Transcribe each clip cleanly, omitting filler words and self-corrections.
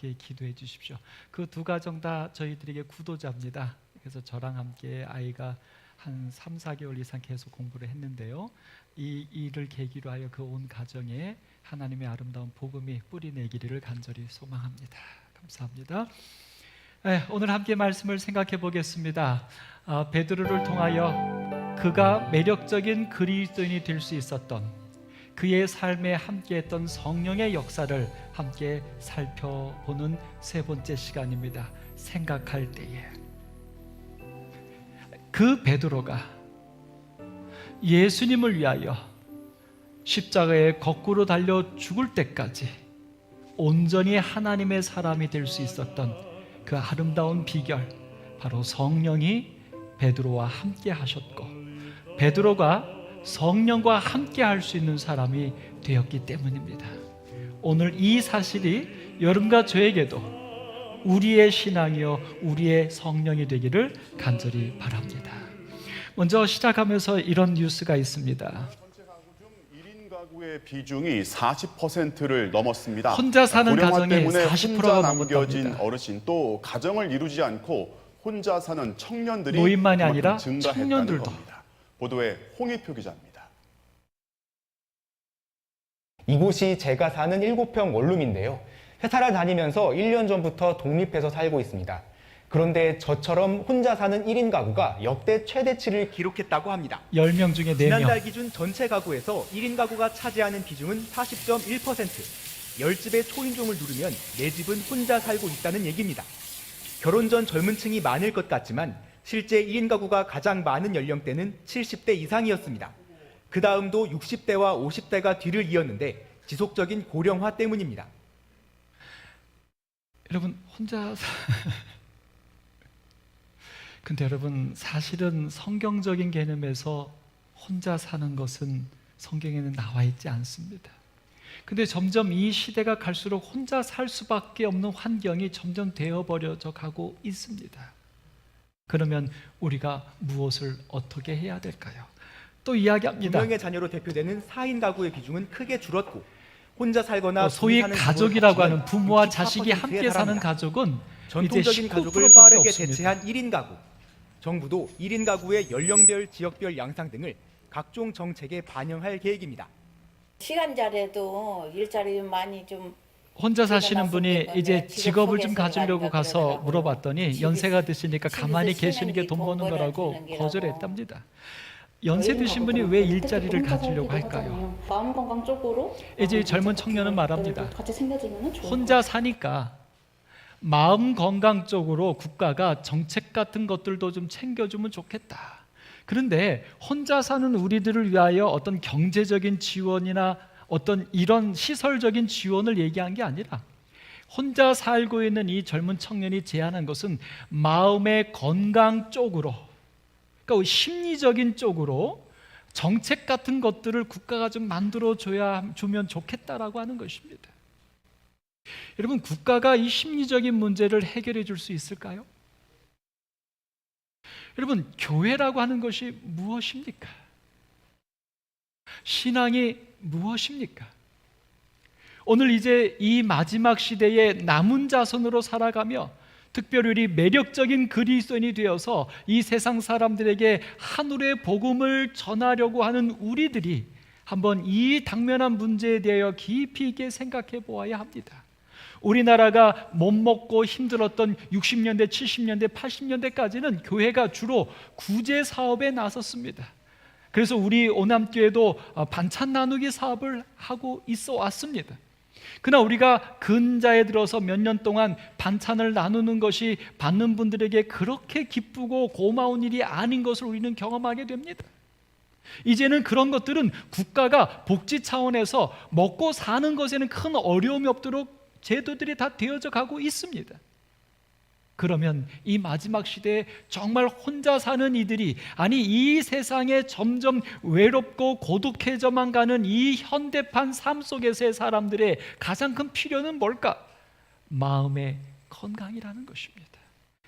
함께 기도해 주십시오. 그 두 가정 다 저희들에게 구도자입니다. 그래서 저랑 함께 아이가 한 3, 4개월 이상 계속 공부를 했는데요, 이 일을 계기로 하여 그 온 가정에 하나님의 아름다운 복음이 뿌리내기를 간절히 소망합니다. 감사합니다. 오늘 함께 말씀을 생각해 보겠습니다. 베드로를 통하여 그가 매력적인 그리스도인이 될 수 있었던 그의 삶에 함께했던 성령의 역사를 함께 살펴보는 세 번째 시간입니다. 생각할 때에 그 베드로가 예수님을 위하여 십자가에 거꾸로 달려 죽을 때까지 온전히 하나님의 사람이 될 수 있었던 그 아름다운 비결, 바로 성령이 베드로와 함께 하셨고 베드로가 성령과 함께 할 수 있는 사람이 되었기 때문입니다. 오늘 이 사실이 여러분과 저에게도 우리의 신앙이요 우리의 성령이 되기를 간절히 바랍니다. 먼저 시작하면서 이런 뉴스가 있습니다. 전체 가구 중 1인 가구의 비중이 40%를 넘었습니다. 혼자 사는 고령화 가정이 때문에 40%가 혼자 남겨진 넘었답니다. 어르신, 또 가정을 이루지 않고 혼자 사는 청년들이 노인만이 그만큼 아니라 증가했다는 청년들도. 겁니다. 보도에 홍익표 기자입니다. 이곳이 제가 사는 7평 원룸인데요. 회사를 다니면서 1년 전부터 독립해서 살고 있습니다. 그런데 저처럼 혼자 사는 1인 가구가 역대 최대치를 기록했다고 합니다. 10명 중에 4명. 지난달 기준 전체 가구에서 1인 가구가 차지하는 비중은 40.1%. 10집의 초인종을 누르면 4집은 혼자 살고 있다는 얘기입니다. 결혼 전 젊은 층이 많을 것 같지만 실제 1인 가구가 가장 많은 연령대는 70대 이상이었습니다. 그 다음도 60대와 50대가 뒤를 이었는데 지속적인 고령화 때문입니다. 여러분 혼자 근데 여러분 사실은 성경적인 개념에서 혼자 사는 것은 성경에는 나와 있지 않습니다. 근데 점점 이 시대가 갈수록 혼자 살 수밖에 없는 환경이 점점 되어버려져 가고 있습니다. 그러면 우리가 무엇을 어떻게 해야 될까요? 또 이야기합니다. 2명의 자녀로 대표되는 4인 가구의 비중은 크게 줄었고 혼자 살거나 소위 분리 사는 가족이라고 가구를 하는 부모와 64%에 자식이 함께 사는 달합니다. 가족은 이제 전통적인 가족을 19%밖에 빠르게 없습니다. 대체한 1인 가구. 정부도 1인 가구의 연령별, 지역별 양상 등을 각종 정책에 반영할 계획입니다. 시간 잘해도 일자리 많이 좀 혼자 사시는 분이 이제 직업을 좀 소개서 가지려고 가니까 가서 그러더라고요. 물어봤더니 집에서- 연세가 드시니까 집에서 가만히 쓰는 계시는 게 게 돈 버는 돈 거라고 벌어주는 게라고. 거절했답니다. 연세 드신 분이 왜 일자리를 가지려고 할까요? 마음 건강 쪽으로 이제 젊은 청년은 말합니다. 같이 챙겨주면 좋을 혼자 사니까 마음 건강 쪽으로 국가가 정책 같은 것들도 좀 챙겨주면 좋겠다. 그런데 혼자 사는 우리들을 위하여 어떤 경제적인 지원이나 어떤 이런 시설적인 지원을 얘기한 게 아니라 혼자 살고 있는 이 젊은 청년이 제안한 것은 마음의 건강 쪽으로, 그러니까 심리적인 쪽으로 정책 같은 것들을 국가가 좀 주면 좋겠다라고 하는 것입니다. 여러분, 국가가 이 심리적인 문제를 해결해 줄 수 있을까요? 여러분, 교회라고 하는 것이 무엇입니까? 신앙이 무엇입니까? 오늘 이제 이 마지막 시대에 남은 자손으로 살아가며 특별히 우리 매력적인 그리스도인이 되어서 이 세상 사람들에게 하늘의 복음을 전하려고 하는 우리들이 한번 이 당면한 문제에 대하여 깊이 있게 생각해 보아야 합니다. 우리나라가 못 먹고 힘들었던 60년대, 70년대, 80년대까지는 교회가 주로 구제 사업에 나섰습니다. 그래서 우리 오남교회도 반찬 나누기 사업을 하고 있어 왔습니다. 그러나 우리가 근자에 들어서 몇 년 동안 반찬을 나누는 것이 받는 분들에게 그렇게 기쁘고 고마운 일이 아닌 것을 우리는 경험하게 됩니다. 이제는 그런 것들은 국가가 복지 차원에서 먹고 사는 것에는 큰 어려움이 없도록 제도들이 다 되어져 가고 있습니다. 그러면 이 마지막 시대에 정말 혼자 사는 이들이, 아니 이 세상에 점점 외롭고 고독해져만 가는 이 현대판 삶 속에서의 사람들의 가장 큰 필요는 뭘까? 마음의 건강이라는 것입니다.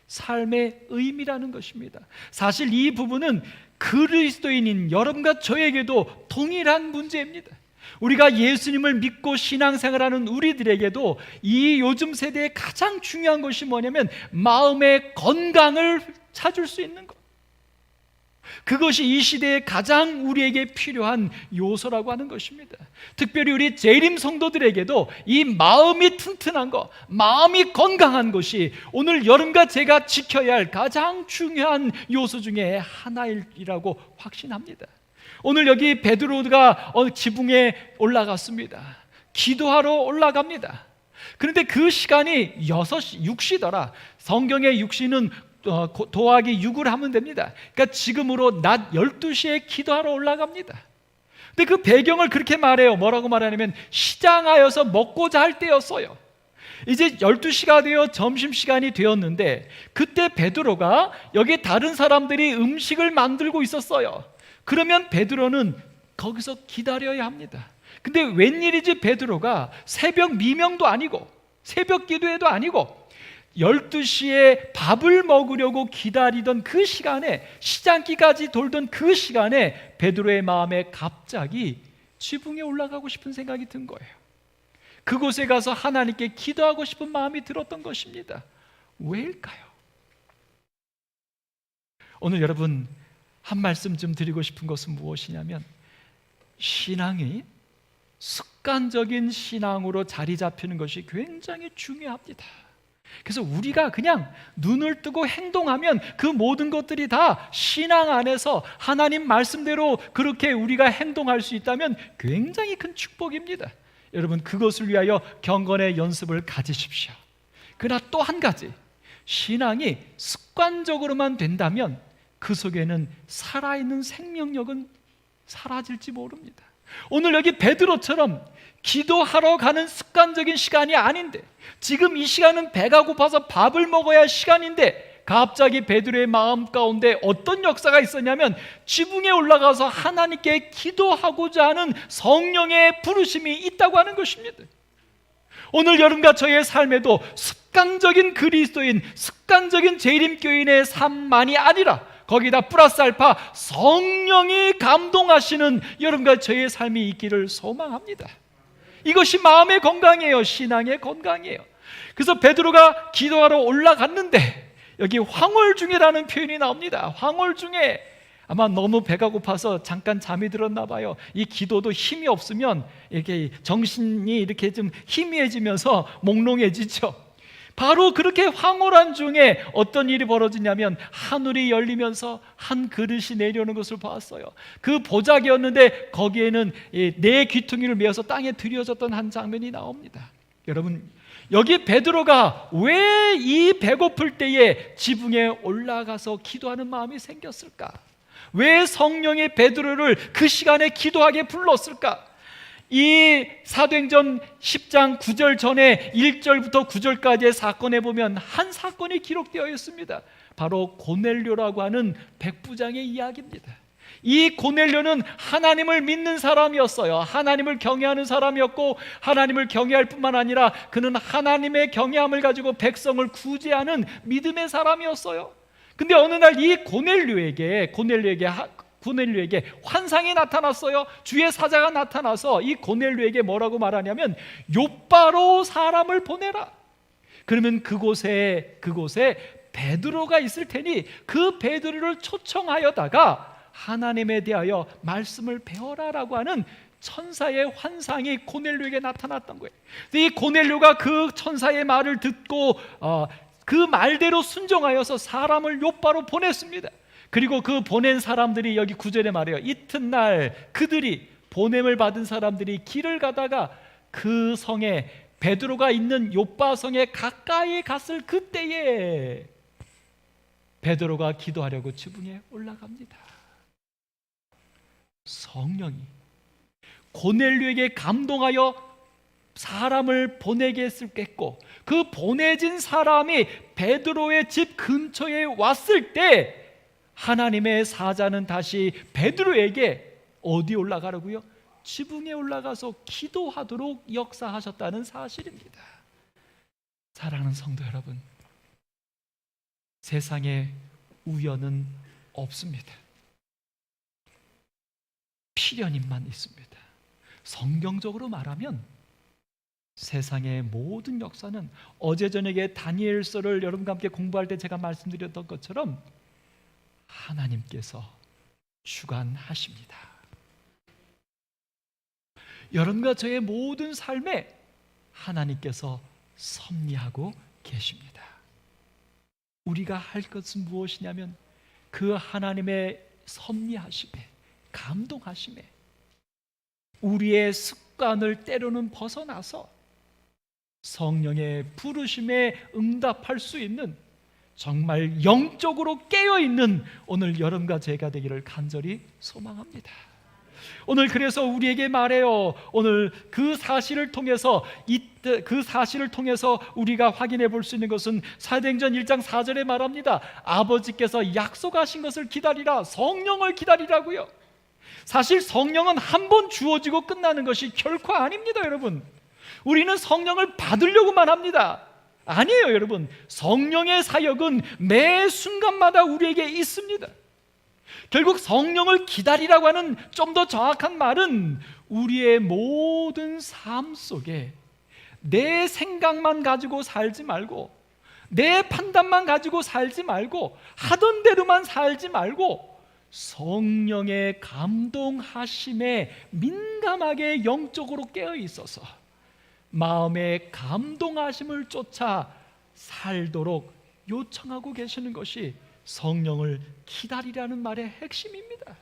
삶의 의미라는 것입니다. 사실 이 부분은 그리스도인인 여러분과 저에게도 동일한 문제입니다. 우리가 예수님을 믿고 신앙생활하는 우리들에게도 이 요즘 세대의 가장 중요한 것이 뭐냐면 마음의 건강을 찾을 수 있는 것. 그것이 이 시대에 가장 우리에게 필요한 요소라고 하는 것입니다. 특별히 우리 재림 성도들에게도 이 마음이 튼튼한 것, 마음이 건강한 것이 오늘 여러분과 제가 지켜야 할 가장 중요한 요소 중에 하나이라고 확신합니다. 오늘 여기 베드로가 지붕에 올라갔습니다. 기도하러 올라갑니다. 그런데 그 시간이 6시, 6시더라. 성경의 6시는 더하기 6을 하면 됩니다. 그러니까 지금으로 낮 12시에 기도하러 올라갑니다. 근데 그 배경을 그렇게 말해요. 뭐라고 말하냐면 시장하여서 먹고자 할 때였어요. 이제 12시가 되어 점심시간이 되었는데 그때 베드로가 여기 다른 사람들이 음식을 만들고 있었어요. 그러면 베드로는 거기서 기다려야 합니다. 근데 웬일이지 베드로가 새벽 미명도 아니고 새벽 기도회도 아니고 12시에 밥을 먹으려고 기다리던 그 시간에 시장기까지 돌던 그 시간에 베드로의 마음에 갑자기 지붕에 올라가고 싶은 생각이 든 거예요. 그곳에 가서 하나님께 기도하고 싶은 마음이 들었던 것입니다. 왜일까요? 오늘 여러분 한 말씀 좀 드리고 싶은 것은 무엇이냐면 신앙이 습관적인 신앙으로 자리 잡히는 것이 굉장히 중요합니다. 그래서 우리가 그냥 눈을 뜨고 행동하면 그 모든 것들이 다 신앙 안에서 하나님 말씀대로 그렇게 우리가 행동할 수 있다면 굉장히 큰 축복입니다. 여러분 그것을 위하여 경건의 연습을 가지십시오. 그러나 또 한 가지, 신앙이 습관적으로만 된다면 그 속에는 살아있는 생명력은 사라질지 모릅니다. 오늘 여기 베드로처럼 기도하러 가는 습관적인 시간이 아닌데 지금 이 시간은 배가 고파서 밥을 먹어야 할 시간인데 갑자기 베드로의 마음 가운데 어떤 역사가 있었냐면 지붕에 올라가서 하나님께 기도하고자 하는 성령의 부르심이 있다고 하는 것입니다. 오늘 여러분과 저의 삶에도 습관적인 그리스도인, 습관적인 재림교인의 삶만이 아니라 거기다 플러스 알파 성령이 감동하시는 여러분과 저의 삶이 있기를 소망합니다. 이것이 마음의 건강이에요. 신앙의 건강이에요. 그래서 베드로가 기도하러 올라갔는데 여기 황홀 중에라는 표현이 나옵니다. 황홀 중에 아마 너무 배가 고파서 잠깐 잠이 들었나 봐요. 이 기도도 힘이 없으면 이렇게 정신이 이렇게 좀 희미해지면서 몽롱해지죠. 바로 그렇게 황홀한 중에 어떤 일이 벌어지냐면 하늘이 열리면서 한 그릇이 내려오는 것을 보았어요. 그 보자기였는데 거기에는 네 귀퉁이를 메어서 땅에 들여졌던 한 장면이 나옵니다. 여러분 여기 베드로가 왜 이 배고플 때에 지붕에 올라가서 기도하는 마음이 생겼을까? 왜 성령이 베드로를 그 시간에 기도하게 불렀을까? 이 사도행전 10장 9절 전에 1절부터 9절까지의 사건에 보면 한 사건이 기록되어 있습니다. 바로 고넬료라고 하는 백부장의 이야기입니다. 이 고넬료는 하나님을 믿는 사람이었어요. 하나님을 경외하는 사람이었고 하나님을 경외할 뿐만 아니라 그는 하나님의 경외함을 가지고 백성을 구제하는 믿음의 사람이었어요. 근데 어느 날 이 고넬료에게 환상이 나타났어요. 주의 사자가 나타나서 이 고넬료에게 뭐라고 말하냐면 요바로 사람을 보내라. 그러면 그곳에 베드로가 있을 테니 그 베드로를 초청하여다가 하나님에 대하여 말씀을 배워라라고 하는 천사의 환상이 고넬료에게 나타났던 거예요. 이 고넬료가 그 천사의 말을 듣고 그 말대로 순종하여서 사람을 요바로 보냈습니다. 그리고 그 보낸 사람들이 여기 9절에 말해요. 이튿날 그들이 보냄을 받은 사람들이 길을 가다가 그 성에 베드로가 있는 요빠 성에 가까이 갔을 그때에 베드로가 기도하려고 지붕에 올라갑니다. 성령이 고넬료에게 감동하여 사람을 보내게 했겠고 그 보내진 사람이 베드로의 집 근처에 왔을 때 하나님의 사자는 다시 베드로에게 어디 올라가라고요? 지붕에 올라가서 기도하도록 역사하셨다는 사실입니다. 사랑하는 성도 여러분, 세상에 우연은 없습니다. 필연임만 있습니다. 성경적으로 말하면 세상의 모든 역사는 어제 저녁에 다니엘서를 여러분과 함께 공부할 때 제가 말씀드렸던 것처럼 하나님께서 주관하십니다. 여러분과 저의 모든 삶에 하나님께서 섭리하고 계십니다. 우리가 할 것은 무엇이냐면 그 하나님의 섭리하심에, 감동하심에 우리의 습관을 때로는 벗어나서 성령의 부르심에 응답할 수 있는 정말 영적으로 깨어있는 오늘 여러분과 제가 되기를 간절히 소망합니다. 오늘 그래서 우리에게 말해요. 오늘 그 사실을 통해서 우리가 확인해 볼 수 있는 것은 사도행전 1장 4절에 말합니다. 아버지께서 약속하신 것을 기다리라. 성령을 기다리라고요. 사실 성령은 한 번 주어지고 끝나는 것이 결코 아닙니다, 여러분. 우리는 성령을 받으려고만 합니다. 아니에요, 여러분. 성령의 사역은 매 순간마다 우리에게 있습니다. 결국 성령을 기다리라고 하는 좀 더 정확한 말은 우리의 모든 삶 속에 내 생각만 가지고 살지 말고, 내 판단만 가지고 살지 말고, 하던 대로만 살지 말고 성령의 감동하심에 민감하게 영적으로 깨어 있어서 마음의 감동하심을 쫓아 살도록 요청하고 계시는 것이 성령을 기다리라는 말의 핵심입니다.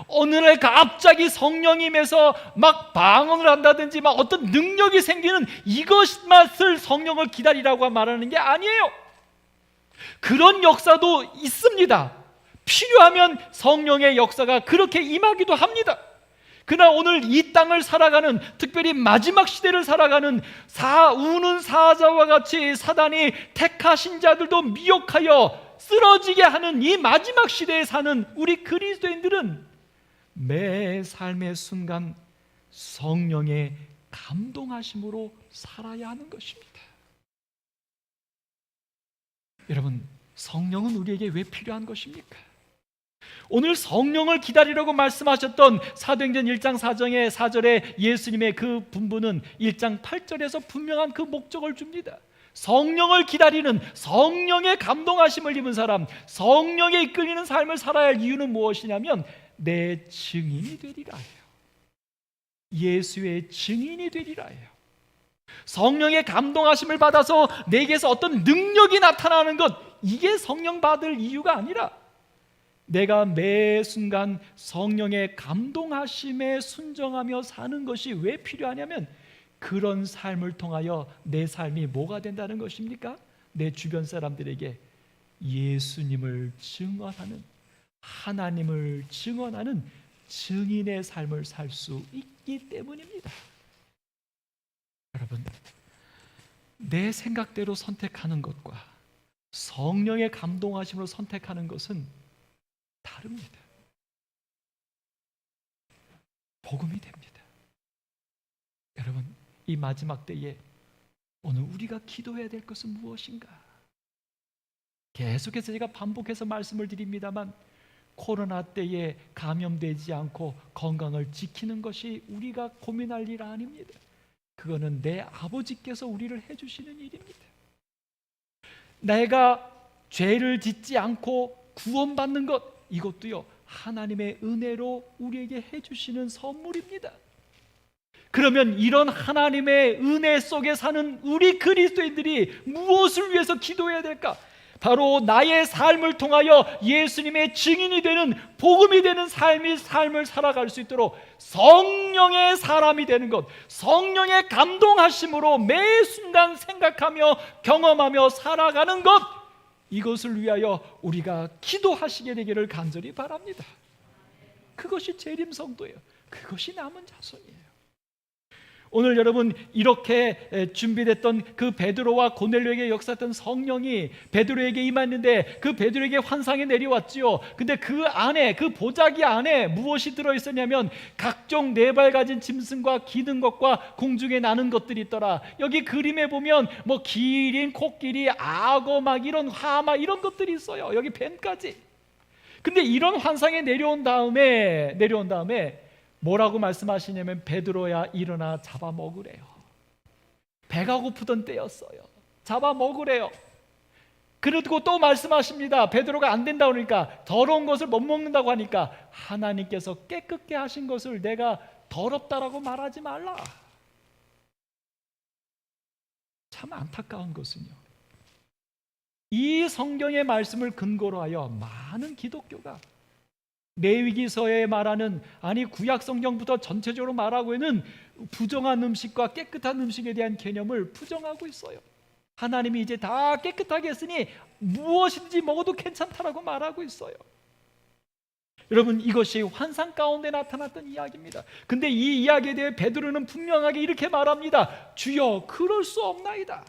어느 날 갑자기 성령이 임해서 막 방언을 한다든지 막 어떤 능력이 생기는 이것만을 성령을 기다리라고 말하는 게 아니에요. 그런 역사도 있습니다. 필요하면 성령의 역사가 그렇게 임하기도 합니다. 그러나 오늘 이 땅을 살아가는, 특별히 마지막 시대를 살아가는 우는 사자와 같이 사단이 택하신 자들도 미혹하여 쓰러지게 하는 이 마지막 시대에 사는 우리 그리스도인들은 매 삶의 순간 성령의 감동하심으로 살아야 하는 것입니다. 여러분, 성령은 우리에게 왜 필요한 것입니까? 오늘 성령을 기다리라고 말씀하셨던 사도행전 1장 4절에 예수님의 그 분부는 1장 8절에서 분명한 그 목적을 줍니다. 성령을 기다리는, 성령의 감동하심을 입은 사람, 성령에 이끌리는 삶을 살아야 할 이유는 무엇이냐면 내 증인이 되리라 해요. 예수의 증인이 되리라 해요. 성령의 감동하심을 받아서 내게서 어떤 능력이 나타나는 것, 이게 성령 받을 이유가 아니라 내가 매 순간 성령의 감동하심에 순종하며 사는 것이 왜 필요하냐면 그런 삶을 통하여 내 삶이 뭐가 된다는 것입니까? 내 주변 사람들에게 예수님을 증언하는, 하나님을 증언하는 증인의 삶을 살 수 있기 때문입니다. 여러분, 내 생각대로 선택하는 것과 성령의 감동하심으로 선택하는 것은 다릅니다. 복음이 됩니다. 여러분, 이 마지막 때에 오늘 우리가 기도해야 될 것은 무엇인가? 계속해서 제가 반복해서 말씀을 드립니다만 코로나 때에 감염되지 않고 건강을 지키는 것이 우리가 고민할 일 아닙니다. 그거는 내 아버지께서 우리를 해주시는 일입니다. 내가 죄를 짓지 않고 구원받는 것, 이것도요 하나님의 은혜로 우리에게 해주시는 선물입니다. 그러면 이런 하나님의 은혜 속에 사는 우리 그리스도인들이 무엇을 위해서 기도해야 될까? 바로 나의 삶을 통하여 예수님의 증인이 되는, 복음이 되는 삶을 살아갈 수 있도록 성령의 사람이 되는 것, 성령의 감동하심으로 매 순간 생각하며 경험하며 살아가는 것, 이것을 위하여 우리가 기도하시게 되기를 간절히 바랍니다. 그것이 재림 성도예요. 그것이 남은 자손이에요. 오늘 여러분, 이렇게 준비됐던 그 베드로와 고넬료에게 역사했던 성령이 베드로에게 임했는데 그 베드로에게 환상이 내려왔지요. 근데 그 안에, 그 보자기 안에 무엇이 들어있었냐면 각종 네 발 가진 짐승과 기는 것과 공중에 나는 것들이 있더라. 여기 그림에 보면 뭐 기린, 코끼리, 악어, 막 이런 하마 이런 것들이 있어요. 여기 뱀까지. 근데 이런 환상이 내려온 다음에 뭐라고 말씀하시냐면 베드로야 일어나 잡아먹으래요. 배가 고프던 때였어요. 잡아먹으래요. 그리고 또 말씀하십니다. 베드로가 안 된다고 그러니까, 더러운 것을 못 먹는다고 하니까 하나님께서 깨끗게 하신 것을 내가 더럽다라고 말하지 말라. 참 안타까운 것은요, 이 성경의 말씀을 근거로 하여 많은 기독교가 레위기서에 말하는, 아니 구약 성경부터 전체적으로 말하고 있는 부정한 음식과 깨끗한 음식에 대한 개념을 부정하고 있어요. 하나님이 이제 다 깨끗하게 했으니 무엇인지 먹어도 괜찮다라고 말하고 있어요. 여러분, 이것이 환상 가운데 나타났던 이야기입니다. 근데 이 이야기에 대해 베드로는 분명하게 이렇게 말합니다. 주여, 그럴 수 없나이다.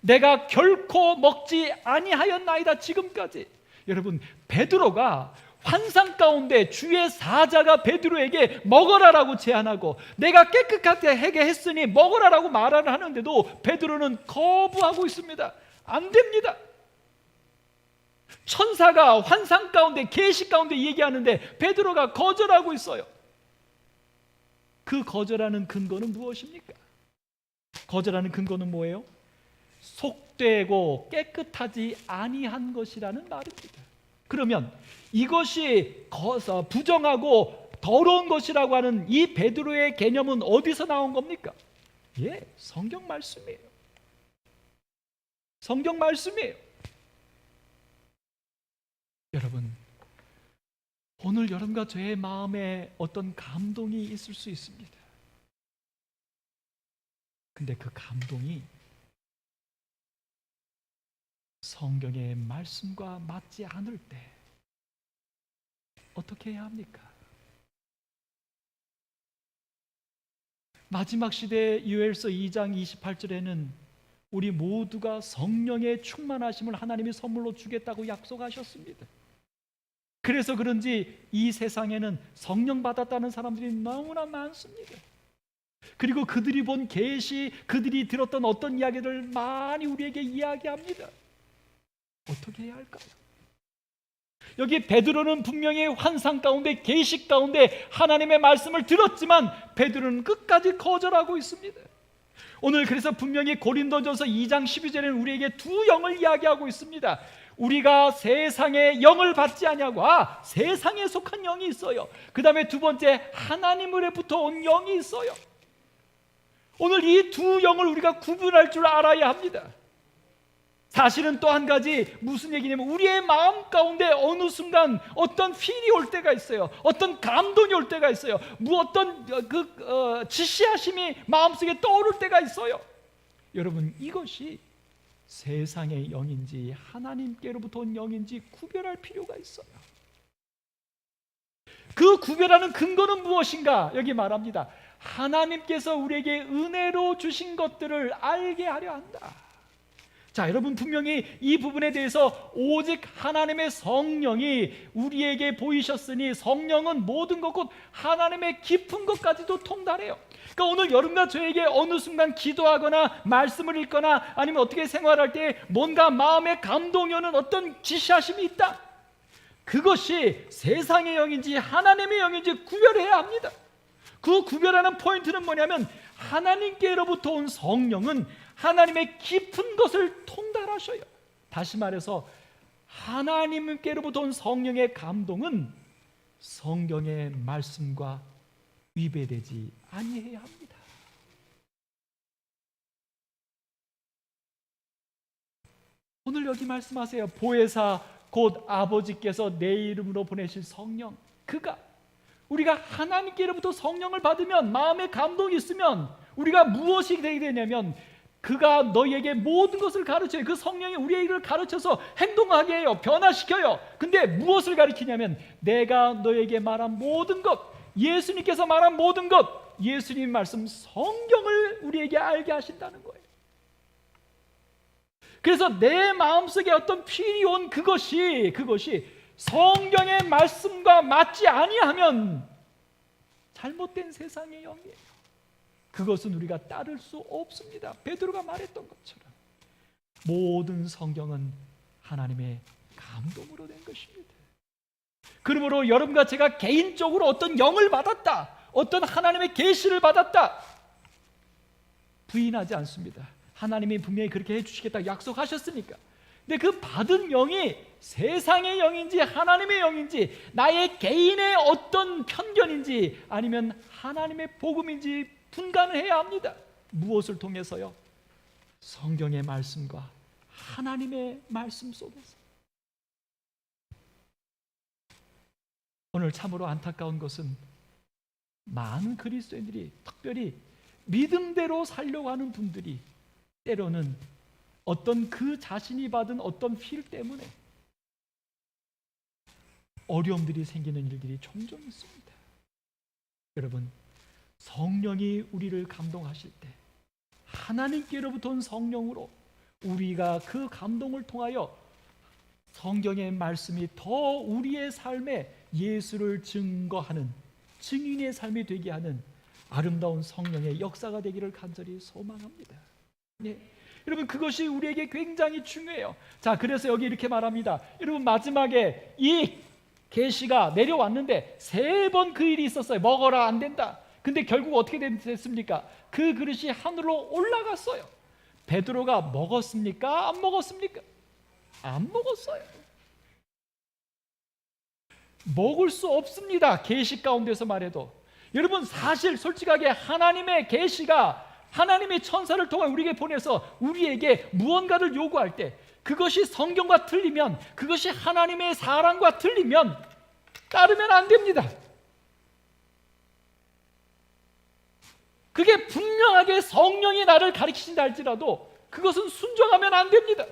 내가 결코 먹지 아니하였나이다. 지금까지. 여러분, 베드로가 환상 가운데 주의 사자가 베드로에게 먹어라라고 제안하고 내가 깨끗하게 했으니 먹어라라고 말을 하는데도 베드로는 거부하고 있습니다. 안 됩니다. 천사가 환상 가운데, 계시 가운데 얘기하는데 베드로가 거절하고 있어요. 그 거절하는 근거는 무엇입니까? 거절하는 근거는 뭐예요? 속되고 깨끗하지 아니한 것이라는 말입니다. 그러면 이것이 부정하고 더러운 것이라고 하는 이 베드로의 개념은 어디서 나온 겁니까? 예, 성경 말씀이에요. 성경 말씀이에요. 여러분, 오늘 여러분과 저의 마음에 어떤 감동이 있을 수 있습니다. 근데 그 감동이 성경의 말씀과 맞지 않을 때 어떻게 해야 합니까? 마지막 시대 요엘서 2장 28절에는 우리 모두가 성령의 충만하심을 하나님이 선물로 주겠다고 약속하셨습니다. 그래서 그런지 이 세상에는 성령 받았다는 사람들이 너무나 많습니다. 그리고 그들이 본 계시, 그들이 들었던 어떤 이야기를 많이 우리에게 이야기합니다. 어떻게 해야 할까요? 여기 베드로는 분명히 환상 가운데, 계시 가운데 하나님의 말씀을 들었지만 베드로는 끝까지 거절하고 있습니다. 오늘 그래서 분명히 고린도전서 2장 12절에는 우리에게 두 영을 이야기하고 있습니다. 우리가 세상의 영을 받지 아니하고, 세상에 속한 영이 있어요. 그 다음에 두 번째, 하나님으로부터 온 영이 있어요. 오늘 이 두 영을 우리가 구분할 줄 알아야 합니다. 사실은 또 한 가지 무슨 얘기냐면, 우리의 마음 가운데 어느 순간 어떤 필이 올 때가 있어요. 어떤 감동이 올 때가 있어요. 어떤 지시하심이 마음속에 떠오를 때가 있어요. 여러분, 이것이 세상의 영인지 하나님께로부터 온 영인지 구별할 필요가 있어요. 그 구별하는 근거는 무엇인가? 여기 말합니다. 하나님께서 우리에게 은혜로 주신 것들을 알게 하려 한다. 자, 여러분, 분명히 이 부분에 대해서 오직 하나님의 성령이 우리에게 보이셨으니 성령은 모든 것 곧 하나님의 깊은 것까지도 통달해요. 그러니까 오늘 여러분과 저에게 어느 순간 기도하거나 말씀을 읽거나 아니면 어떻게 생활할 때 뭔가 마음에 감동이 오는 어떤 지시하심이 있다. 그것이 세상의 영인지 하나님의 영인지 구별해야 합니다. 그 구별하는 포인트는 뭐냐면, 하나님께로부터 온 성령은 하나님의 깊은 것을 통달하셔요. 다시 말해서 하나님께로부터 온 성령의 감동은 성경의 말씀과 위배되지 아니해야 합니다. 오늘 여기 말씀하세요. 보혜사 곧 아버지께서 내 이름으로 보내실 성령, 그가, 우리가 하나님께로부터 성령을 받으면, 마음에 감동이 있으면 우리가 무엇이 되게 되냐면, 그가 너희에게 모든 것을 가르쳐요. 그 성령이 우리에게 가르쳐서 행동하게 해요. 변화시켜요. 근데 무엇을 가르치냐면, 내가 너희에게 말한 모든 것, 예수님께서 말한 모든 것, 예수님 말씀 성경을 우리에게 알게 하신다는 거예요. 그래서 내 마음속에 어떤 필이 온 그것이 성경의 말씀과 맞지 아니하면 잘못된 세상의 영이에요. 그것은 우리가 따를 수 없습니다. 베드로가 말했던 것처럼 모든 성경은 하나님의 감동으로 된 것입니다. 그러므로 여러분과 제가 개인적으로 어떤 영을 받았다, 어떤 하나님의 계시를 받았다, 부인하지 않습니다. 하나님이 분명히 그렇게 해주시겠다고 약속하셨으니까. 근데 그 받은 영이 세상의 영인지 하나님의 영인지, 나의 개인의 어떤 편견인지 아니면 하나님의 복음인지 분간을 해야 합니다. 무엇을 통해서요? 성경의 말씀과 하나님의 말씀 속에서. 오늘 참으로 안타까운 것은 많은 그리스도인들이, 특별히 믿음대로 살려고 하는 분들이 때로는 어떤 그 자신이 받은 어떤 필 때문에 어려움들이 생기는 일들이 종종 있습니다. 여러분, 성령이 우리를 감동하실 때 하나님께로부터 온 성령으로 우리가 그 감동을 통하여 성경의 말씀이 더 우리의 삶에 예수를 증거하는 증인의 삶이 되게 하는 아름다운 성령의 역사가 되기를 간절히 소망합니다. 네. 여러분, 그것이 우리에게 굉장히 중요해요. 자, 그래서 여기 이렇게 말합니다. 여러분, 마지막에 이 계시가 내려왔는데 3번 그 일이 있었어요. 먹어라, 안 된다. 근데 결국 어떻게 됐습니까? 그 그릇이 하늘로 올라갔어요. 베드로가 먹었습니까? 안 먹었습니까? 안 먹었어요. 먹을 수 없습니다. 계시 가운데서 말해도. 여러분, 사실 솔직하게 하나님의 계시가 하나님의 천사를 통해 우리에게 보내서 우리에게 무언가를 요구할 때 그것이 성경과 틀리면, 그것이 하나님의 사랑과 틀리면 따르면 안 됩니다. 그게 분명하게 성령이 나를 가르치신다 할지라도 그것은 순종하면 안 됩니다.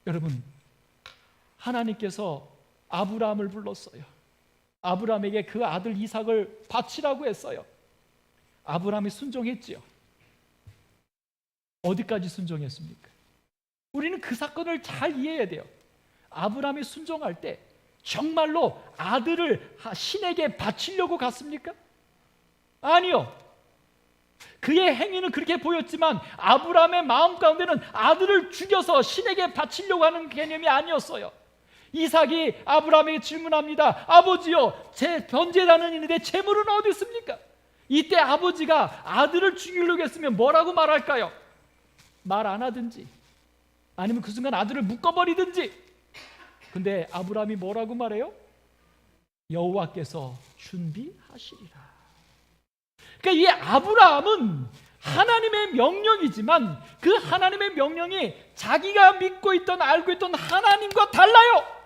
여러분, 하나님께서 아브라함을 불렀어요. 아브라함에게 그 아들 이삭을 바치라고 했어요. 아브라함이 순종했지요. 어디까지 순종했습니까? 우리는 그 사건을 잘 이해해야 돼요. 아브라함이 순종할 때 정말로 아들을 신에게 바치려고 갔습니까? 아니요. 그의 행위는 그렇게 보였지만 아브라함의 마음 가운데는 아들을 죽여서 신에게 바치려고 하는 개념이 아니었어요. 이삭이 아브라함에게 질문합니다. 아버지요, 제 번제라는 있는데 제물은 어디 있습니까? 이때 아버지가 아들을 죽이려고 했으면 뭐라고 말할까요? 말 안 하든지 아니면 그 순간 아들을 묶어버리든지. 근데 아브라함이 뭐라고 말해요? 여호와께서 준비하시리라. 그러니까 이 아브라함은 하나님의 명령이지만 그 하나님의 명령이 자기가 믿고 있던 알고 있던 하나님과 달라요.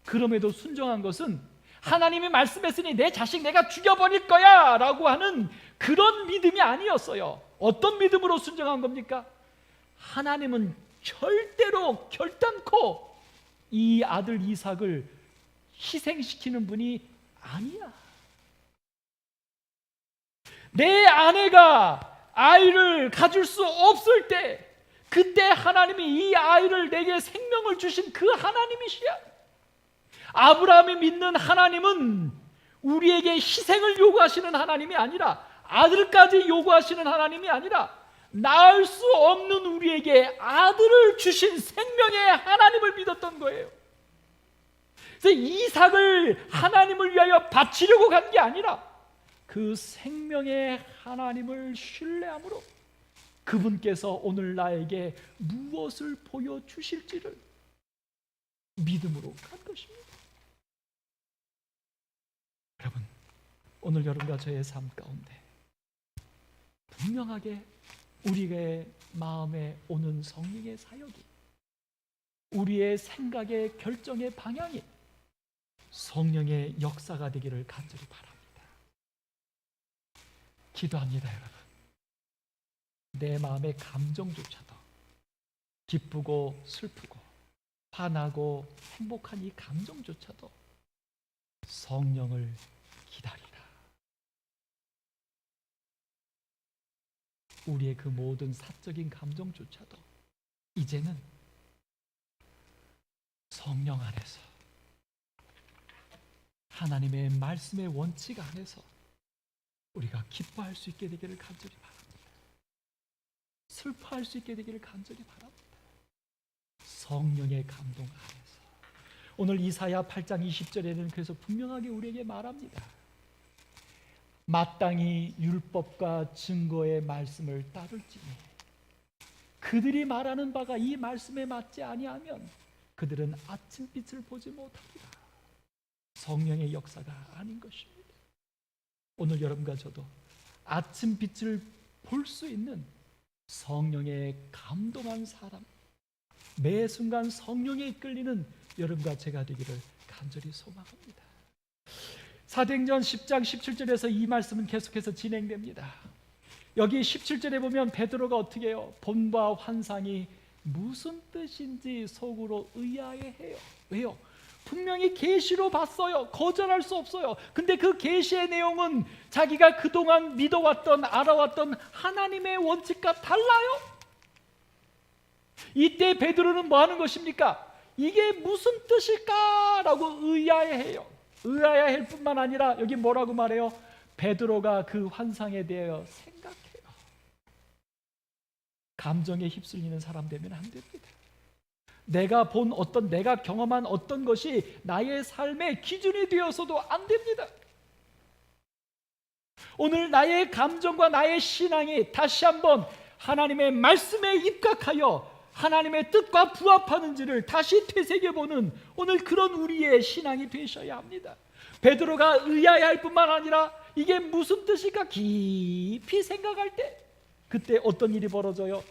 그럼에도 순종한 것은 하나님이 말씀했으니 내 자식 내가 죽여버릴 거야 라고 하는 그런 믿음이 아니었어요. 어떤 믿음으로 순종한 겁니까? 하나님은 절대로 결단코 이 아들 이삭을 희생시키는 분이 아니야. 내 아내가 아이를 가질 수 없을 때 그때 하나님이 이 아이를 내게 생명을 주신 그 하나님이시야. 아브라함이 믿는 하나님은 우리에게 희생을 요구하시는 하나님이 아니라, 아들까지 요구하시는 하나님이 아니라 낳을 수 없는 우리에게 아들을 주신 생명의 하나님을 믿었던 거예요. 그래서 이삭을 하나님을 위하여 바치려고 간 게 아니라 그 생명의 하나님을 신뢰함으로 그분께서 오늘 나에게 무엇을 보여주실지를 믿음으로 간 것입니다. 여러분, 오늘 여러분과 저의 삶 가운데 분명하게 우리의 마음에 오는 성령의 사역이, 우리의 생각의 결정의 방향이 성령의 역사가 되기를 간절히 바랍니다. 기도합니다. 여러분, 내 마음의 감정조차도 기쁘고 슬프고 화나고 행복한 이 감정조차도 성령을 기다리라. 우리의 그 모든 사적인 감정조차도 이제는 성령 안에서, 하나님의 말씀의 원칙 안에서 우리가 기뻐할 수 있게 되기를 간절히 바랍니다. 슬퍼할 수 있게 되기를 간절히 바랍니다. 성령의 감동 안에서 오늘 이사야 8장 20절에는 그래서 분명하게 우리에게 말합니다. 마땅히 율법과 증거의 말씀을 따를지니 그들이 말하는 바가 이 말씀에 맞지 아니하면 그들은 아침빛을 보지 못합니다. 성령의 역사가 아닌 것입니다. 오늘 여러분과 저도 아침빛을 볼 수 있는 성령의 감동한 사람, 매 순간 성령에 이끌리는 여러분과 제가 되기를 간절히 소망합니다. 사도행전 10장 17절에서 이 말씀은 계속해서 진행됩니다. 여기 17절에 보면 베드로가 어떻게 해요? 본과 환상이 무슨 뜻인지 속으로 의아해해요. 왜요? 분명히 계시로 봤어요. 거절할 수 없어요. 근데 그 계시의 내용은 자기가 그동안 믿어왔던, 알아왔던 하나님의 원칙과 달라요. 이때 베드로는 뭐 하는 것입니까? 이게 무슨 뜻일까라고 의아해해요. 의아해할 뿐만 아니라 여기 뭐라고 말해요? 베드로가 그 환상에 대하여 생각해요. 감정에 휩쓸리는 사람 되면 안 됩니다. 내가 본 어떤, 내가 경험한 어떤 것이 나의 삶의 기준이 되어서도 안 됩니다. 오늘 나의 감정과 나의 신앙이 다시 한번 하나님의 말씀에 입각하여 하나님의 뜻과 부합하는지를 다시 되새겨보는 오늘 그런 우리의 신앙이 되셔야 합니다. 베드로가 의아해할 뿐만 아니라 이게 무슨 뜻일까 깊이 생각할 때 그때 어떤 일이 벌어져요?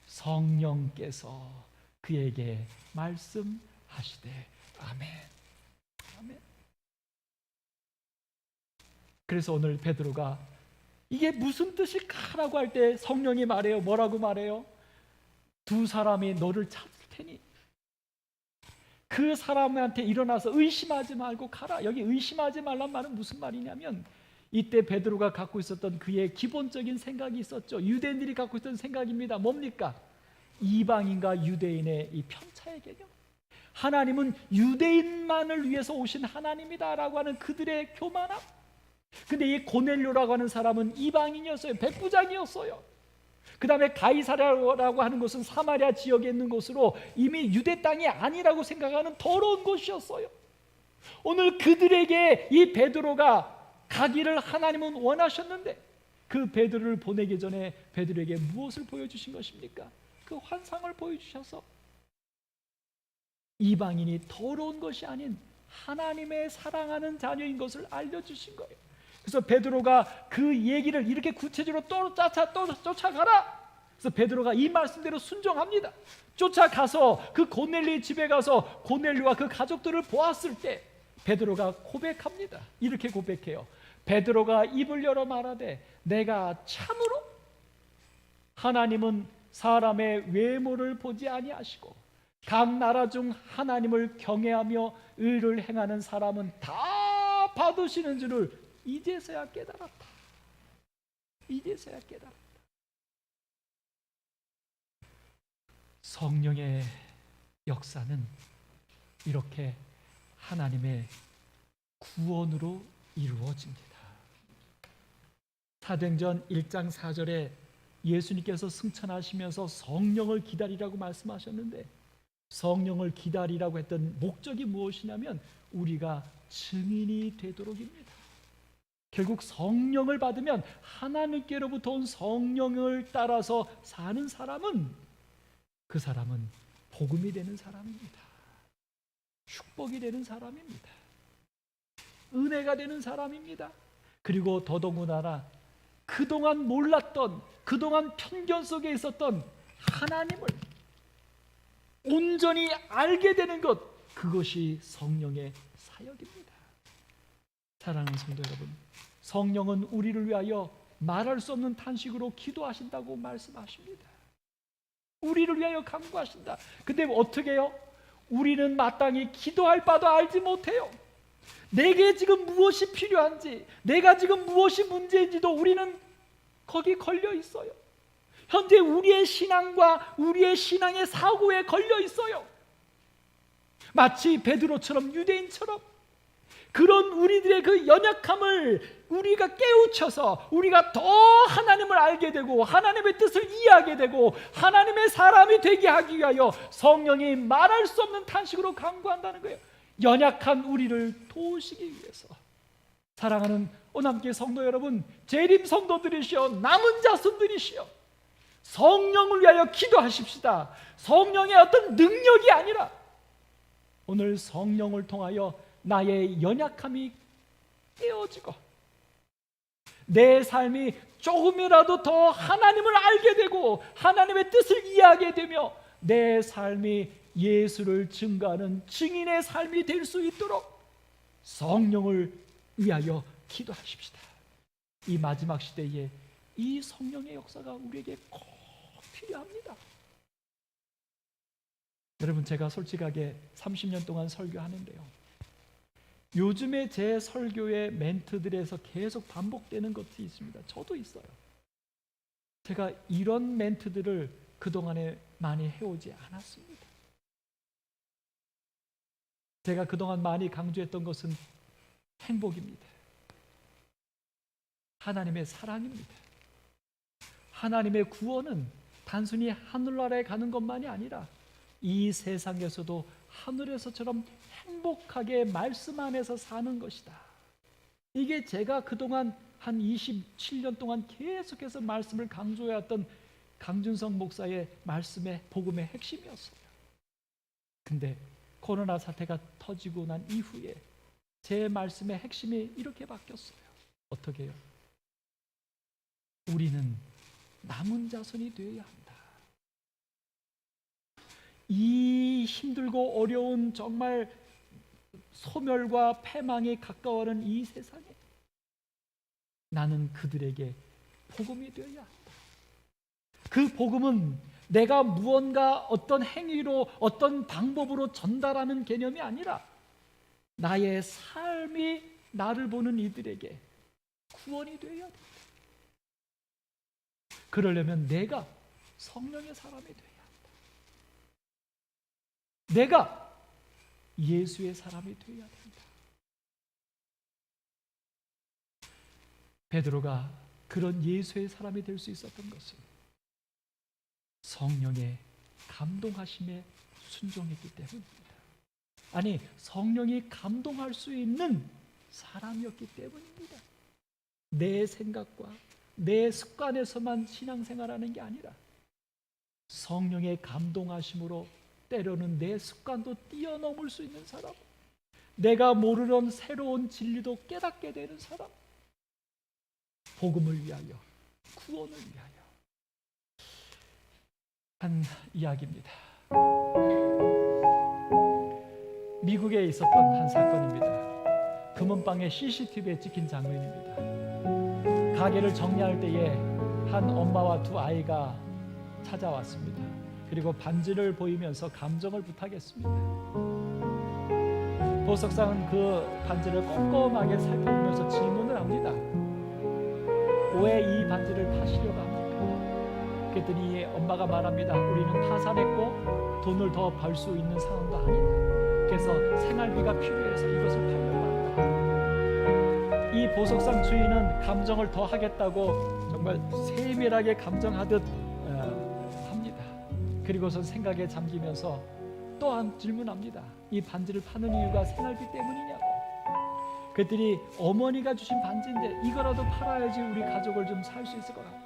성령께서 그에게 말씀하시되 아멘. 아멘. 그래서 오늘 베드로가 이게 무슨 뜻일까라고 할 때 성령이 말해요. 뭐라고 말해요? 두 사람이 너를 찾을 테니 그 사람한테 일어나서 의심하지 말고 가라. 여기 의심하지 말란 말은 무슨 말이냐면 이때 베드로가 갖고 있었던 그의 기본적인 생각이 있었죠. 유대인들이 갖고 있던 생각입니다. 뭡니까? 이방인과 유대인의 이 편차의 개념. 하나님은 유대인만을 위해서 오신 하나님이다라고 하는 그들의 교만함. 근데 이 고넬료라고 하는 사람은 이방인이었어요. 백부장이었어요. 그 다음에 가이사랴라고 하는 곳은 사마리아 지역에 있는 곳으로 이미 유대 땅이 아니라고 생각하는 더러운 곳이었어요. 오늘 그들에게 이 베드로가 가기를 하나님은 원하셨는데 그 베드로를 보내기 전에 베드로에게 무엇을 보여주신 것입니까? 그 환상을 보여주셔서 이방인이 더러운 것이 아닌 하나님의 사랑하는 자녀인 것을 알려주신 거예요. 그래서 베드로가 그 얘기를 이렇게 구체적으로 쫓아가라. 그래서 베드로가 이 말씀대로 순종합니다. 쫓아가서 그 고넬료의 집에 가서 고넬료와 그 가족들을 보았을 때 베드로가 고백합니다. 이렇게 고백해요. 베드로가 입을 열어 말하되 내가 참으로 하나님은 사람의 외모를 보지 아니하시고 각 나라 중 하나님을 경외하며 의를 행하는 사람은 다 받으시는 줄을 이제서야 깨달았다. 이제서야 깨달았다. 성령의 역사는 이렇게 하나님의 구원으로 이루어집니다. 사도행전 1장 4절에 예수님께서 승천하시면서 성령을 기다리라고 말씀하셨는데 성령을 기다리라고 했던 목적이 무엇이냐면 우리가 증인이 되도록입니다. 결국 성령을 받으면 하나님께로부터 온 성령을 따라서 사는 사람은 그 사람은 복음이 되는 사람입니다. 축복이 되는 사람입니다. 은혜가 되는 사람입니다. 그리고 더더군다나 그동안 몰랐던, 그동안 편견 속에 있었던 하나님을 온전히 알게 되는 것, 그것이 성령의 사역입니다. 사랑하는 성도 여러분, 성령은 우리를 위하여 말할 수 없는 탄식으로 기도하신다고 말씀하십니다. 우리를 위하여 간구하신다. 근데 어떻게 해요? 우리는 마땅히 기도할 바도 알지 못해요. 내게 지금 무엇이 필요한지, 내가 지금 무엇이 문제인지도 우리는 거기 걸려 있어요. 현재 우리의 신앙과 우리의 신앙의 사고에 걸려 있어요. 마치 베드로처럼 유대인처럼 그런 우리들의 그 연약함을 우리가 깨우쳐서 우리가 더 하나님을 알게 되고 하나님의 뜻을 이해하게 되고 하나님의 사람이 되게 하기 위하여 성령이 말할 수 없는 탄식으로 간구한다는 거예요. 연약한 우리를 도우시기 위해서. 사랑하는 오남교회 성도 여러분, 재림 성도들이시여, 남은 자손들이시여, 성령을 위하여 기도하십시다. 성령의 어떤 능력이 아니라 오늘 성령을 통하여 나의 연약함이 깨어지고 내 삶이 조금이라도 더 하나님을 알게 되고 하나님의 뜻을 이해하게 되며 내 삶이 예수를 증거하는 증인의 삶이 될 수 있도록 성령을 위하여 기도하십시다. 이 마지막 시대에 이 성령의 역사가 우리에게 꼭 필요합니다. 여러분, 제가 솔직하게 30년 동안 설교하는데요, 요즘에 제 설교의 멘트들에서 계속 반복되는 것이 있습니다. 저도 있어요. 제가 이런 멘트들을 그동안에 많이 해오지 않았습니다. 제가 그동안 많이 강조했던 것은 행복입니다. 하나님의 사랑입니다. 하나님의 구원은 단순히 하늘나라에 가는 것만이 아니라 이 세상에서도 하늘에서처럼 행복하게 말씀 안에서 사는 것이다. 이게 제가 그동안 한 27년 동안 계속해서 말씀을 강조해왔던 강준성 목사의 말씀의 복음의 핵심이었어요. 근데 코로나 사태가 터지고 난 이후에 제 말씀의 핵심이 이렇게 바뀌었어요. 어떻게 해요? 우리는 남은 자손이 되어야 한다. 이 힘들고 어려운 정말 소멸과 패망에 가까워하는 이 세상에 나는 그들에게 복음이 되어야 한다. 그 복음은 내가 무언가 어떤 행위로 어떤 방법으로 전달하는 개념이 아니라 나의 삶이 나를 보는 이들에게 구원이 되어야 된다. 그러려면 내가 성령의 사람이 되어야 한다. 내가 예수의 사람이 되어야 된다. 베드로가 그런 예수의 사람이 될 수 있었던 것은 성령의 감동하심에 순종했기 때문입니다. 아니, 성령이 감동할 수 있는 사람이었기 때문입니다. 내 생각과 내 습관에서만 신앙생활하는 게 아니라 성령의 감동하심으로 때로는 내 습관도 뛰어넘을 수 있는 사람, 내가 모르는 새로운 진리도 깨닫게 되는 사람, 복음을 위하여, 구원을 위하여 한 이야기입니다. 미국에 있었던 한 사건입니다. 금은방의 CCTV에 찍힌 장면입니다. 가게를 정리할 때에 한 엄마와 두 아이가 찾아왔습니다. 그리고 반지를 보이면서 감정을 부탁했습니다. 보석상은 그 반지를 꼼꼼하게 살펴보면서 질문을 합니다. 왜 이 반지를 파시려고 합니까? 그랬더니 엄마가 말합니다. 우리는 파산했고 돈을 더 벌 수 있는 상황도 아니다. 그래서 생활비가 필요해서 이것을 팔려고 한다. 이 보석상 주인은 감정을 더 하겠다고 정말 세밀하게 감정하듯 합니다. 그리고선 생각에 잠기면서 또한 질문합니다. 이 반지를 파는 이유가 생활비 때문이냐고. 그랬더니 어머니가 주신 반지인데 이거라도 팔아야지 우리 가족을 좀 살 수 있을 것 같다고.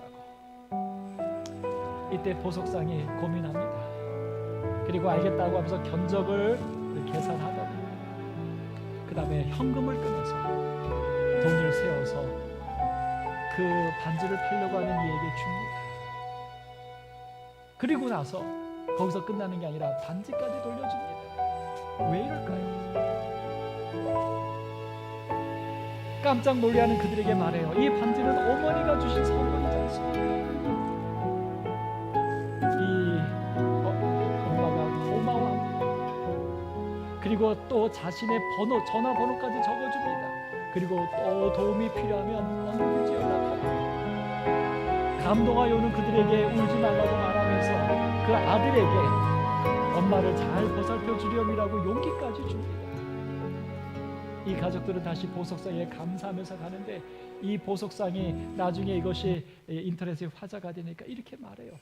이때 보석상이 고민합니다. 그리고 알겠다고 하면서 견적을 계산하더니 그 다음에 현금을 꺼내서 돈을 세워서 그 반지를 팔려고 하는 이에게 줍니다. 그리고 나서 거기서 끝나는 게 아니라 반지까지 돌려줍니다. 왜 이럴까요? 깜짝 놀라는 그들에게 말해요. 이 반지는 어머니가 주신 선물이지 않습니까? 엄마가 고마워합니다. 그리고 또 자신의 전화번호까지 적어줍니다. 그리고 또 도움이 필요하면 언제든지 연락하라. 감동하여 오는 그들에게 울지 말라고 말하면서 그 아들에게 엄마를 잘 보살펴 주렴이라고 용기까지 줍니다. 이 가족들은 다시 보석상에 감사하면서 가는데 이 보석상이 나중에 이것이 인터넷에 화제가 되니까 이렇게 말해요.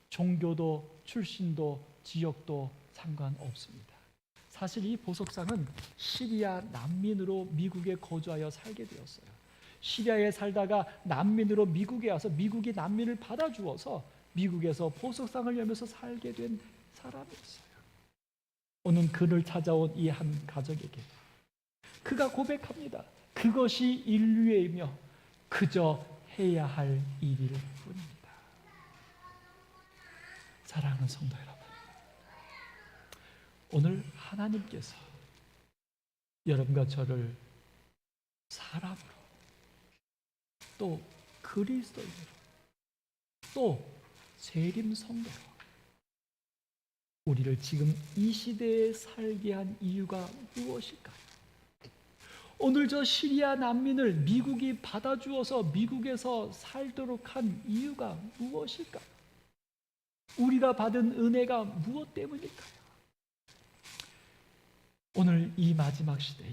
종교도 출신도 지역도 상관없습니다. 사실 이 보석상은 시리아 난민으로 미국에 거주하여 살게 되었어요. 시리아에 살다가 난민으로 미국에 와서 미국이 난민을 받아주어서 미국에서 보석상을 열면서 살게 된 사람이었어요. 오늘 그를 찾아온 이 한 가족에게 그가 고백합니다. 그것이 인류의 일이며 그저 해야 할 일일 뿐입니다. 사랑하는 성도 여러분, 오늘 하나님께서 여러분과 저를 사람으로 또 그리스도인으로 또 재림 성도로 우리를 지금 이 시대에 살게 한 이유가 무엇일까요? 오늘 저 시리아 난민을 미국이 받아주어서 미국에서 살도록 한 이유가 무엇일까요? 우리가 받은 은혜가 무엇 때문일까요? 오늘 이 마지막 시대에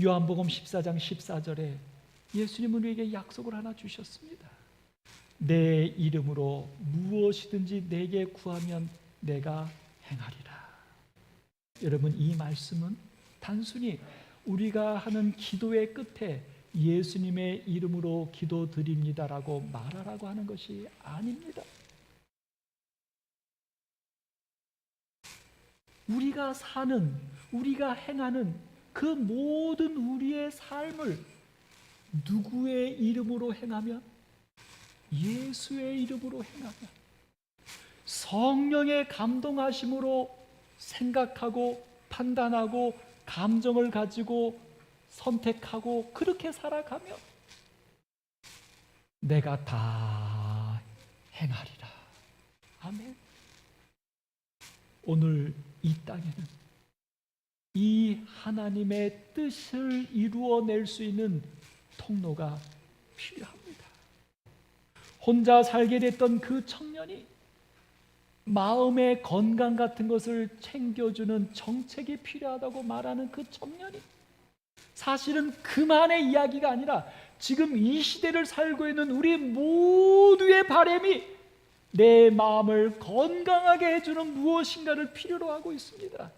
요한복음 14장 14절에 예수님은 우리에게 약속을 하나 주셨습니다. 내 이름으로 무엇이든지 내게 구하면 내가 행하리라. 여러분, 이 말씀은 단순히 우리가 하는 기도의 끝에 예수님의 이름으로 기도드립니다라고 말하라고 하는 것이 아닙니다. 우리가 사는, 우리가 행하는 그 모든 우리의 삶을 누구의 이름으로 행하면? 예수의 이름으로 행하면 성령의 감동하심으로 생각하고 판단하고 감정을 가지고 선택하고 그렇게 살아가면 내가 다 행하리라. 아멘. 오늘 이 땅에는 이 하나님의 뜻을 이루어낼 수 있는 통로가 필요합니다. 혼자 살게 됐던 그 청년이 마음의 건강 같은 것을 챙겨주는 정책이 필요하다고 말하는 그 청년이 사실은 그만의 이야기가 아니라 지금 이 시대를 살고 있는 우리 모두의 바람이 내 마음을 건강하게 해주는 무엇인가를 필요로 하고 있습니다.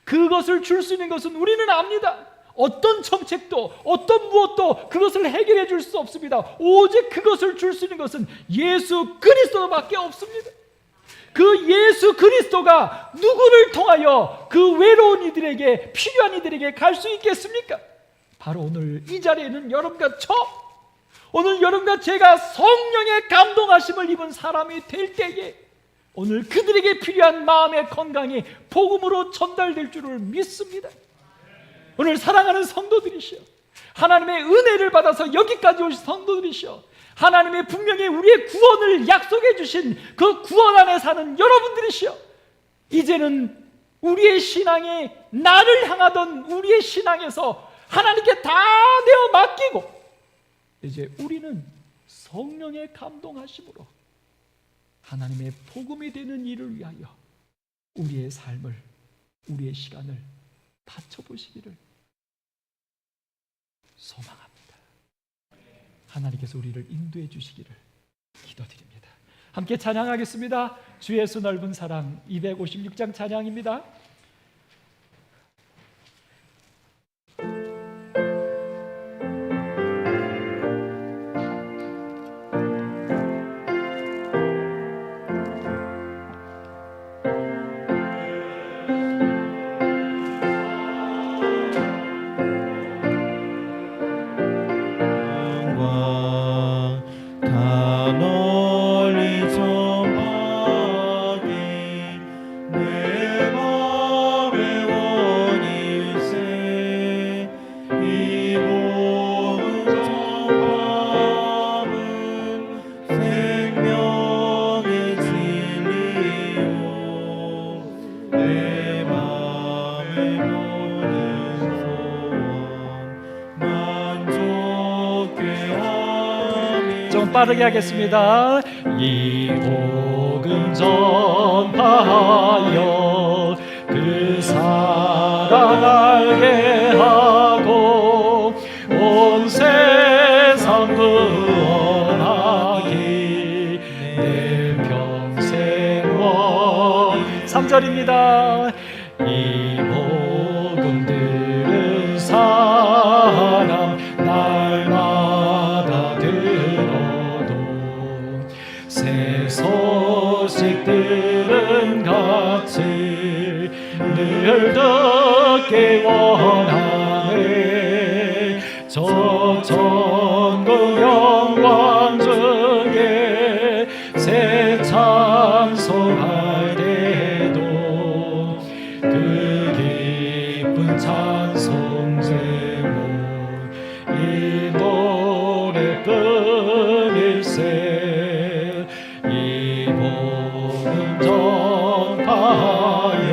그것을 줄 수 있는 것은 우리는 압니다. 어떤 정책도 어떤 무엇도 그것을 해결해 줄 수 없습니다. 오직 그것을 줄 수 있는 것은 예수 그리스도밖에 없습니다. 그 예수 그리스도가 누구를 통하여 그 외로운 이들에게, 필요한 이들에게 갈 수 있겠습니까? 바로 오늘 이 자리에는 여러분과 오늘 여러분과 제가 성령의 감동하심을 입은 사람이 될 때에 오늘 그들에게 필요한 마음의 건강이 복음으로 전달될 줄을 믿습니다. 오늘 사랑하는 성도들이시여, 하나님의 은혜를 받아서 여기까지 오신 성도들이시여, 하나님의 분명히 우리의 구원을 약속해 주신 그 구원 안에 사는 여러분들이시여, 이제는 우리의 신앙이 나를 향하던 우리의 신앙에서 하나님께 다 내어 맡기고 이제 우리는 성령의 감동하심으로 하나님의 복음이 되는 일을 위하여 우리의 삶을, 우리의 시간을 바쳐보시기를 소망합니다. 하나님께서 우리를 인도해 주시기를 기도드립니다. 함께 찬양하겠습니다. 주 예수 넓은 사랑 256장 찬양입니다. 빠르게 하겠습니다. 이 복음 전파하여 그 사랑 알게 하고 온 세상 구원하기 내 평생 원 3절입니다. 이 새 소식들은 같이 늘 듣기 원하네. 저 천국 영광 중에 새 찬송할 때도 그 기쁜 찬송 제목 이 노래뿐일세. 이 복음 전파하여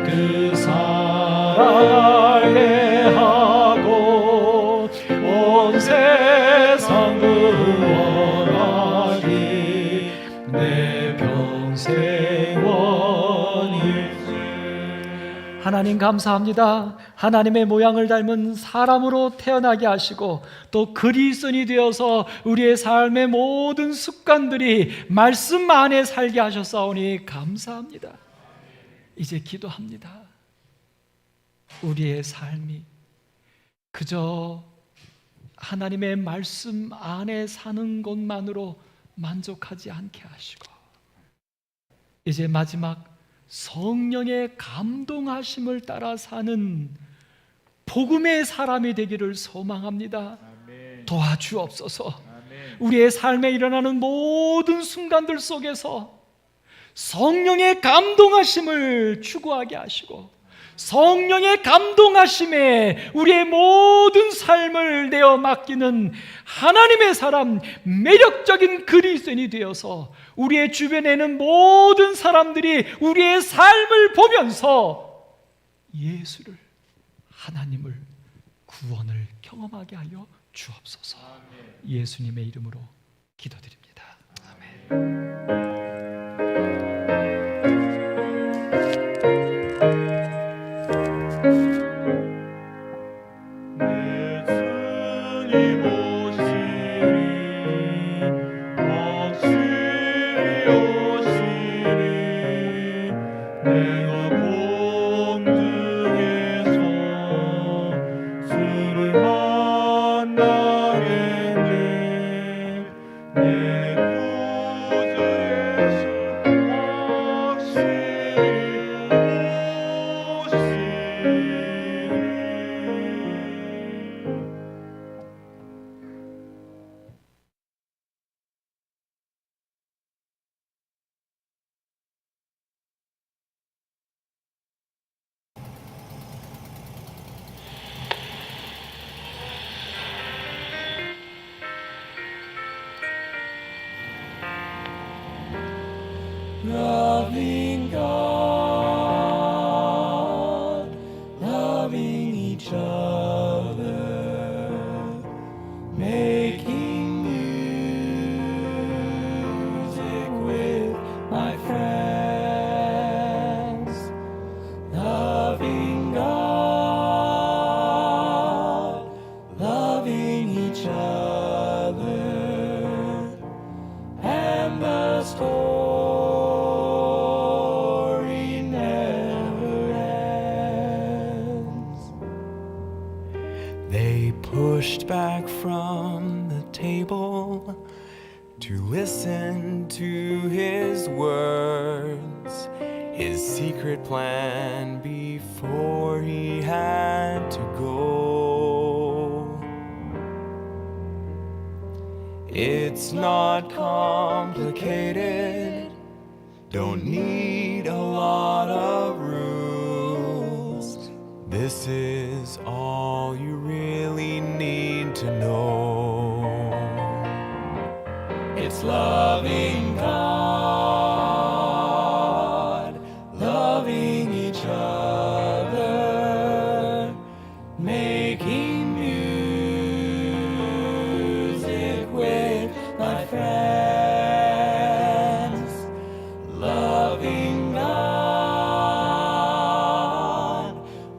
그 사랑 알게 하고 온 세상 구원하기 내 평생 원일세. 하나님 감사합니다. 하나님의 모양을 닮은 사람으로 태어나게 하시고 또 그리스도인이 되어서 우리의 삶의 모든 습관들이 말씀 안에 살게 하셨사오니 감사합니다. 이제 기도합니다. 우리의 삶이 그저 하나님의 말씀 안에 사는 것만으로 만족하지 않게 하시고 이제 마지막 성령의 감동하심을 따라 사는 복음의 사람이 되기를 소망합니다. 도와주옵소서. 우리의 삶에 일어나는 모든 순간들 속에서 성령의 감동하심을 추구하게 하시고 성령의 감동하심에 우리의 모든 삶을 내어 맡기는 하나님의 사람, 매력적인 그리스도인이 되어서 우리의 주변에 있는 모든 사람들이 우리의 삶을 보면서 예수를, 하나님을, 구원을 경험하게 하여 주옵소서. 예수님의 이름으로 기도드립니다. 아멘. Loving God, loving each other, making music with my friends. Loving God, loving each other, and the story pushed back from the table to listen to his words, his secret plan before he had to go. It's not complicated, don't need a lot of rules. This is all you really need to know. It's loving God, loving each other, making music with my friends. Loving God,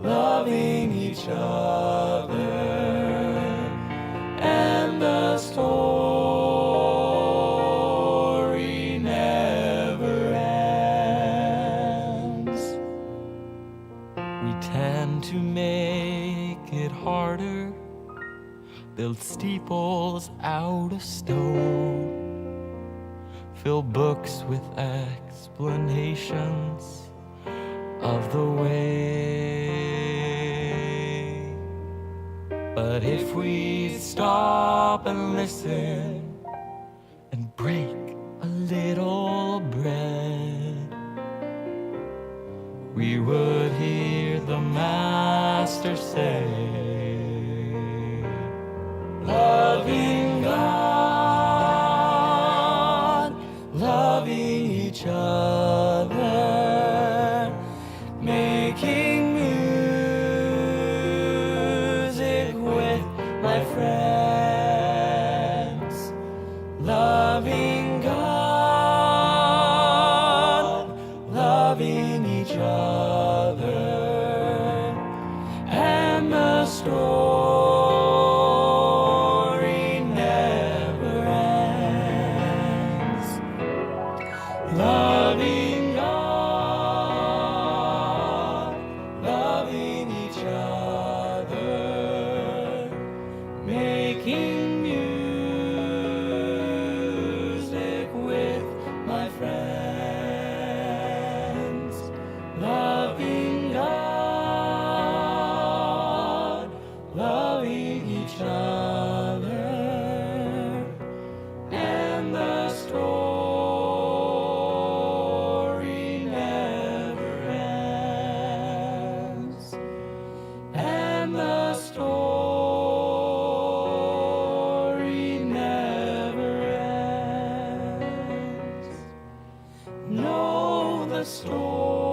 loving each other, and the story never ends. We tend to make it harder, build steeples out of stone, fill books with explanations of the way. But if we stop and listen and break a little bread, we would hear the Master say, loving God, loving each other, making music with my friends, loving God, loving each other, and the story never ends. Loving God, loving each other, making music with my friends. Loving God, loving each other, and the story never ends. And the story never ends. No, the story